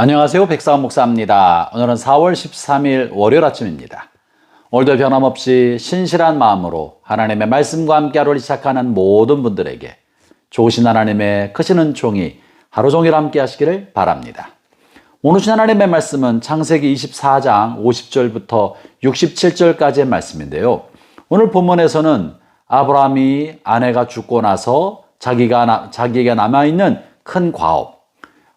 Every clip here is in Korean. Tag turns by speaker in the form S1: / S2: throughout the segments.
S1: 안녕하세요. 백사원 목사입니다. 오늘은 4월 13일 월요일 아침입니다. 오늘도 변함없이 신실한 마음으로 하나님의 말씀과 함께 하루를 시작하는 모든 분들에게 좋으신 하나님의 크신 은총이 하루 종일 함께 하시기를 바랍니다. 오늘 주신 하나님의 말씀은 창세기 24장 50절부터 67절까지의 말씀인데요. 오늘 본문에서는 아브라함이 아내가 죽고 나서 자기가 남아있는 큰 과업,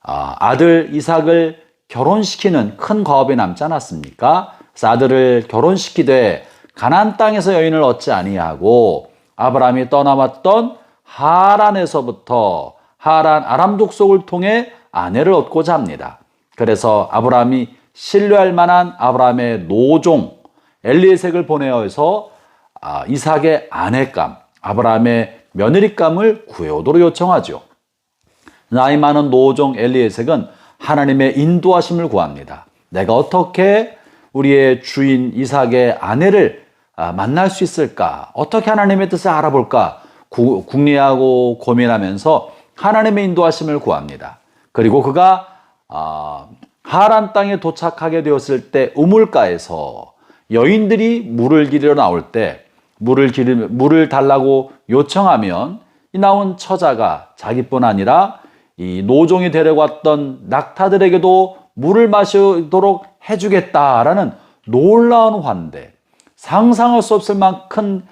S1: 아들 이삭을 결혼시키는 큰 과업이 남지 않았습니까? 그래서 아들을 결혼시키되 가나안 땅에서 여인을 얻지 아니하고 아브라함이 떠나왔던 하란에서부터 아람 족속을 통해 아내를 얻고자 합니다. 그래서 아브라함이 신뢰할 만한 아브라함의 노종 엘리에섹을 보내어서 이삭의 아내감, 아브라함의 며느리감을 구해오도록 요청하죠. 나이 많은 노종 엘리에섹은 하나님의 인도하심을 구합니다. 내가 어떻게 우리의 주인 이삭의 아내를 만날 수 있을까? 어떻게 하나님의 뜻을 알아볼까? 궁리하고 고민하면서 하나님의 인도하심을 구합니다. 그리고 그가 하란 땅에 도착하게 되었을 때 우물가에서 여인들이 물을 기르러 나올 때 물을 달라고 요청하면 이 나온 처자가 자기뿐 아니라 이 노종이 데려왔던 낙타들에게도 물을 마시도록 해주겠다라는 놀라운 환대, 상상할 수 없을 만큼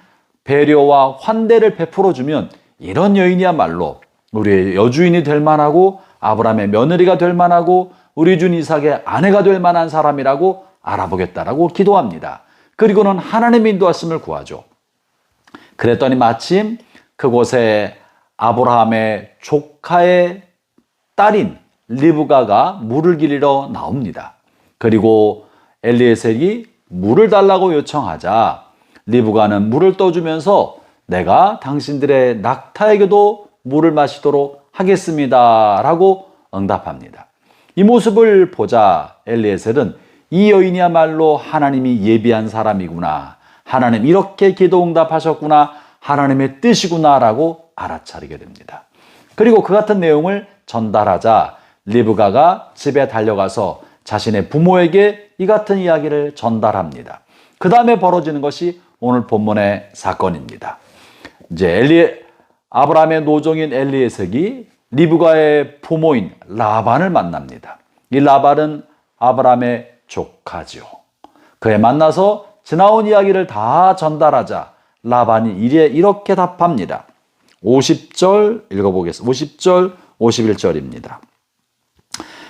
S1: 배려와 환대를 베풀어주면 이런 여인이야말로 우리의 여주인이 될 만하고 아브라함의 며느리가 될 만하고 우리 주 이삭의 아내가 될 만한 사람이라고 알아보겠다라고 기도합니다. 그리고는 하나님의 인도하심을 구하죠. 그랬더니 마침 그곳에 아브라함의 조카의 딸인 리브가가 물을 기르러 나옵니다. 그리고 엘리에섹이 물을 달라고 요청하자 리브가는 물을 떠주면서 내가 당신들의 낙타에게도 물을 마시도록 하겠습니다 라고 응답합니다. 이 모습을 보자 엘리에셀은 이 여인이야말로 하나님이 예비한 사람이구나, 하나님 이렇게 기도 응답하셨구나, 하나님의 뜻이구나 라고 알아차리게 됩니다. 그리고 그 같은 내용을 전달하자 리브가가 집에 달려가서 자신의 부모에게 이 같은 이야기를 전달합니다. 그 다음에 벌어지는 것이 오늘 본문의 사건입니다. 이제 아브라함의 노종인 엘리에섹이 리브가의 부모인 라반을 만납니다. 이 라반은 아브라함의 조카죠. 그에 만나서 지나온 이야기를 다 전달하자 라반이 이렇게 답합니다. 50절 읽어보겠습니다. 50절 51절입니다.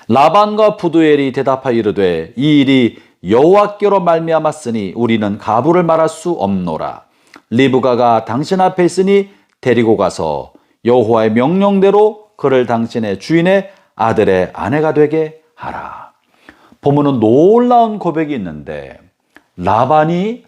S1: 라반과 부두엘이 대답하여 이르되 이 일이 여호와께로 말미암았으니 우리는 가부를 말할 수 없노라. 리브가가 당신 앞에 있으니 데리고 가서 여호와의 명령대로 그를 당신의 주인의 아들의 아내가 되게 하라. 보면은 놀라운 고백이 있는데 라반이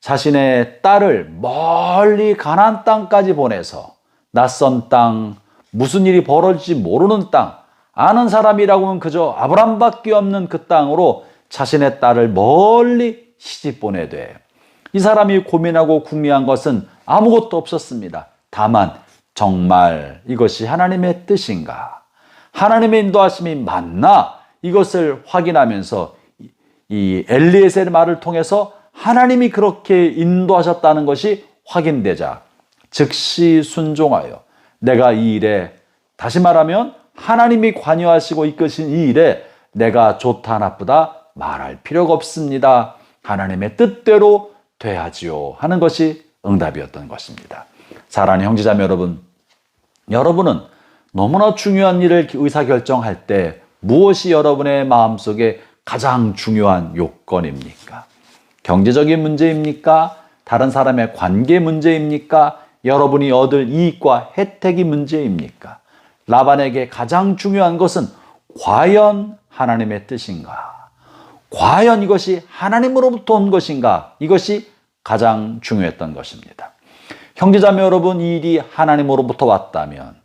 S1: 자신의 딸을 멀리 가나안 땅까지 보내서 낯선 땅, 무슨 일이 벌어질지 모르는 땅, 아는 사람이라고는 그저 아브람밖에 없는 그 땅으로 자신의 딸을 멀리 시집 보내되 이 사람이 고민하고 궁리한 것은 아무것도 없었습니다. 다만 정말 이것이 하나님의 뜻인가? 하나님의 인도하심이 맞나? 이것을 확인하면서 이 엘리에셀의 말을 통해서 하나님이 그렇게 인도하셨다는 것이 확인되자 즉시 순종하여 내가 이 일에, 다시 말하면 하나님이 관여하시고 이끄신 이 일에 내가 좋다 나쁘다 말할 필요가 없습니다. 하나님의 뜻대로 돼야지요 하는 것이 응답이었던 것입니다. 사랑하는 형제자매 여러분, 여러분은 너무나 중요한 일을 의사결정할 때 무엇이 여러분의 마음속에 가장 중요한 요건입니까? 경제적인 문제입니까? 다른 사람의 관계 문제입니까? 여러분이 얻을 이익과 혜택이 문제입니까? 라반에게 가장 중요한 것은 과연 하나님의 뜻인가? 과연 이것이 하나님으로부터 온 것인가? 이것이 가장 중요했던 것입니다. 형제자매 여러분, 이 일이 하나님으로부터 왔다면,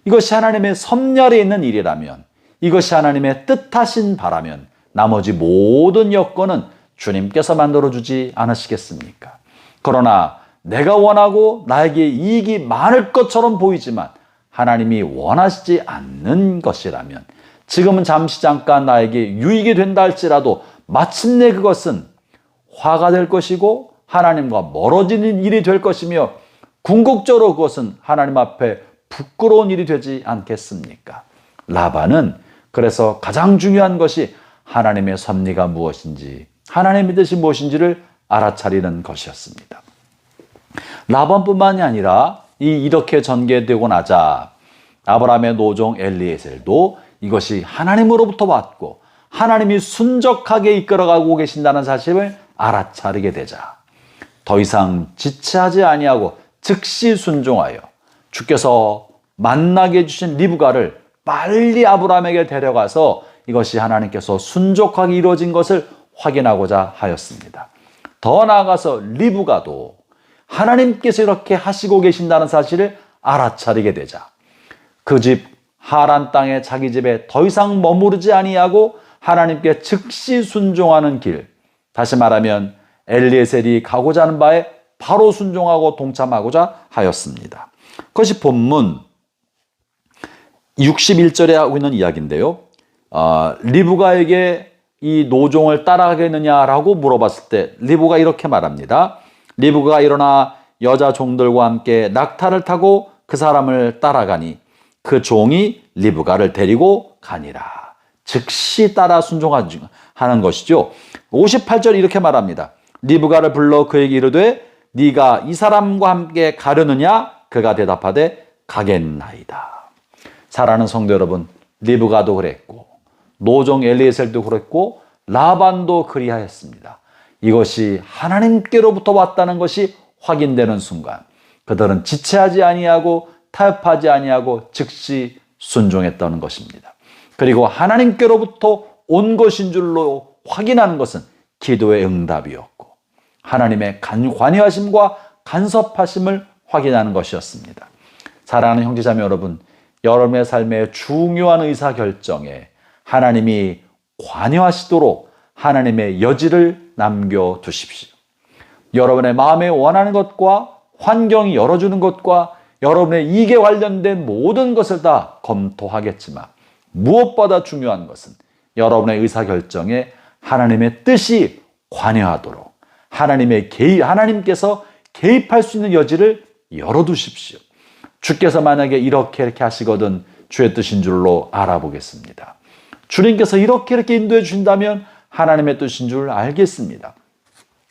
S1: 이것이 하나님의 섭렬에 있는 일이라면, 이것이 하나님의 뜻하신 바라면 나머지 모든 여건은 주님께서 만들어주지 않으시겠습니까? 그러나 내가 원하고 나에게 이익이 많을 것처럼 보이지만 하나님이 원하시지 않는 것이라면, 지금은 잠시 잠깐 나에게 유익이 된다 할지라도 마침내 그것은 화가 될 것이고 하나님과 멀어지는 일이 될 것이며 궁극적으로 그것은 하나님 앞에 부끄러운 일이 되지 않겠습니까? 라반은 그래서 가장 중요한 것이 하나님의 섭리가 무엇인지, 하나님의 뜻이 무엇인지를 알아차리는 것이었습니다. 라반뿐만이 아니라 이렇게 전개되고 나자 아브라함의 노종 엘리에셀도 이것이 하나님으로부터 왔고 하나님이 순적하게 이끌어가고 계신다는 사실을 알아차리게 되자 더 이상 지체하지 아니하고 즉시 순종하여 주께서 만나게 해주신 리브가를 빨리 아브라함에게 데려가서 이것이 하나님께서 순적하게 이루어진 것을 확인하고자 하였습니다. 더 나아가서 리브가도 하나님께서 이렇게 하시고 계신다는 사실을 알아차리게 되자 그 집 하란 땅의 자기 집에 더 이상 머무르지 아니하고 하나님께 즉시 순종하는 길, 다시 말하면 엘리에셀이 가고자 하는 바에 바로 순종하고 동참하고자 하였습니다. 그것이 본문 61절에 하고 있는 이야기인데요. 리브가에게 이 노종을 따라가겠느냐라고 물어봤을 때 리브가 이렇게 말합니다. 리브가 일어나 여자 종들과 함께 낙타를 타고 그 사람을 따라가니 그 종이 리브가를 데리고 가니라. 즉시 따라 순종하는 것이죠. 58절 이렇게 말합니다. 리브가를 불러 그에게 이르되 네가 이 사람과 함께 가려느냐? 그가 대답하되 가겠나이다. 사랑하는 성도 여러분, 리브가도 그랬고 노종 엘리에셀도 그랬고 라반도 그리하였습니다. 이것이 하나님께로부터 왔다는 것이 확인되는 순간 그들은 지체하지 아니하고 타협하지 아니하고 즉시 순종했다는 것입니다. 그리고 하나님께로부터 온 것인 줄로 확인하는 것은 기도의 응답이었고 하나님의 관여하심과 간섭하심을 확인하는 것이었습니다. 사랑하는 형제자매 여러분, 여러분의 삶의 중요한 의사결정에 하나님이 관여하시도록 하나님의 여지를 남겨두십시오. 여러분의 마음에 원하는 것과 환경이 열어주는 것과 여러분의 이익에 관련된 모든 것을 다 검토하겠지만 무엇보다 중요한 것은 여러분의 의사결정에 하나님의 뜻이 관여하도록 하나님께서 개입할 수 있는 여지를 열어두십시오. 주께서 만약에 이렇게 하시거든 주의 뜻인 줄로 알아보겠습니다. 주님께서 이렇게 인도해 주신다면 하나님의 뜻인 줄 알겠습니다.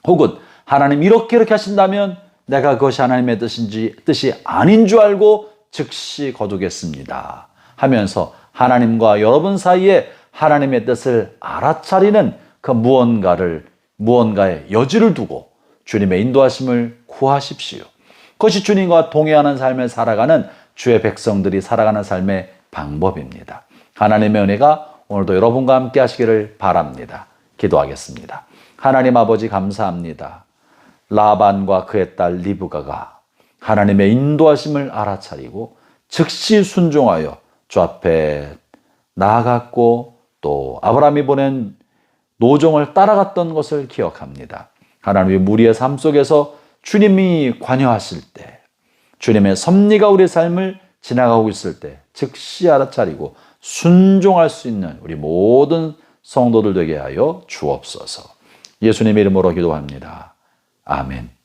S1: 혹은 하나님 이렇게 하신다면 내가 그것이 하나님의 뜻이 아닌 줄 알고 즉시 거두겠습니다 하면서 하나님과 여러분 사이에 하나님의 뜻을 알아차리는 그 무언가의 여지를 두고 주님의 인도하심을 구하십시오. 그것이 주님과 동행하는 삶을 살아가는 주의 백성들이 살아가는 삶의 방법입니다. 하나님의 은혜가 오늘도 여러분과 함께 하시기를 바랍니다. 기도하겠습니다. 하나님 아버지 감사합니다. 라반과 그의 딸 리브가가 하나님의 인도하심을 알아차리고 즉시 순종하여 주 앞에 나아갔고 또 아브라함이 보낸 노종을 따라갔던 것을 기억합니다. 하나님의 무리의 삶 속에서 주님이 관여하실 때, 주님의 섭리가 우리의 삶을 지나가고 있을 때 즉시 알아차리고 순종할 수 있는 우리 모든 성도들 되게 하여 주옵소서. 예수님의 이름으로 기도합니다. 아멘.